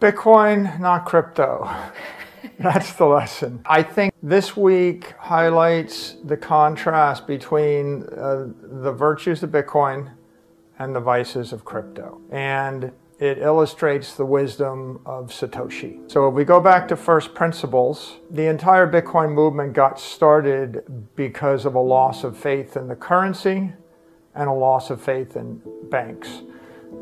Bitcoin, not crypto. That's the lesson. I think this week highlights the contrast between the virtues of Bitcoin and the vices of crypto. And it illustrates the wisdom of Satoshi. So if we go back to first principles, the entire Bitcoin movement got started because of a loss of faith in the currency and a loss of faith in banks.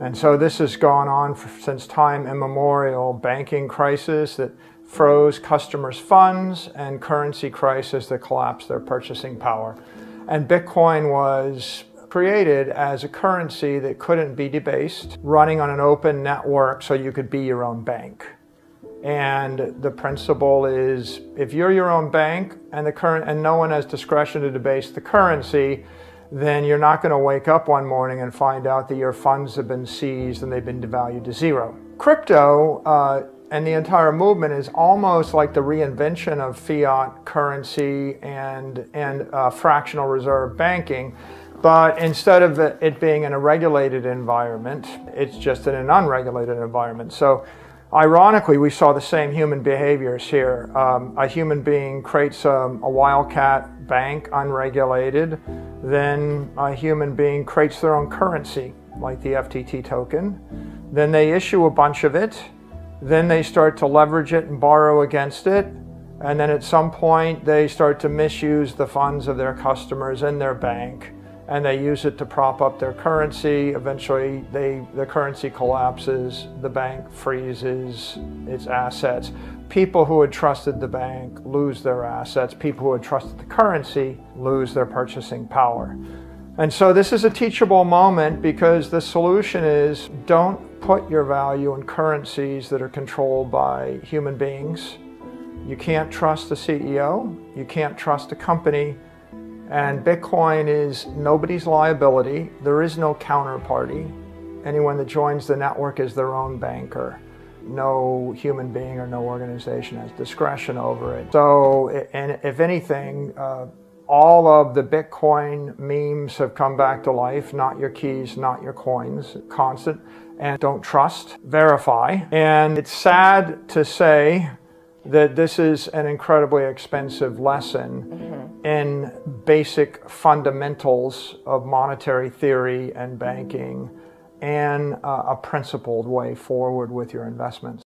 And so this has gone on since time immemorial. Banking crisis that froze customers' funds and currency crisis that collapsed their purchasing power. And Bitcoin was created as a currency that couldn't be debased, running on an open network so you could be your own bank. And the principle is, if you're your own bank and no one has discretion to debase the currency, then you're not going to wake up one morning and find out that your funds have been seized and they've been devalued to zero. Crypto and the entire movement is almost like the reinvention of fiat currency and fractional reserve banking. But instead of it being in a regulated environment, it's just in an unregulated environment. So ironically, we saw the same human behaviors here. A human being creates a wildcat bank, unregulated. Then a human being creates their own currency, like the FTT token. Then they issue a bunch of it. Then they start to leverage it and borrow against it. And then at some point, they start to misuse the funds of their customers in their bank. And they use it to prop up their currency. Eventually, the currency collapses, the bank freezes its assets. People who had trusted the bank lose their assets. People who had trusted the currency lose their purchasing power. And so this is a teachable moment, because the solution is, don't put your value in currencies that are controlled by human beings. You can't trust the CEO. You can't trust a company. And Bitcoin is nobody's liability. There is no counterparty. Anyone that joins the network is their own banker. No human being or no organization has discretion over it. So, and if anything, all of the Bitcoin memes have come back to life. Not your keys, not your coins, constant. And don't trust, verify. And it's sad to say that this is an incredibly expensive lesson in basic fundamentals of monetary theory and banking, and a principled way forward with your investments.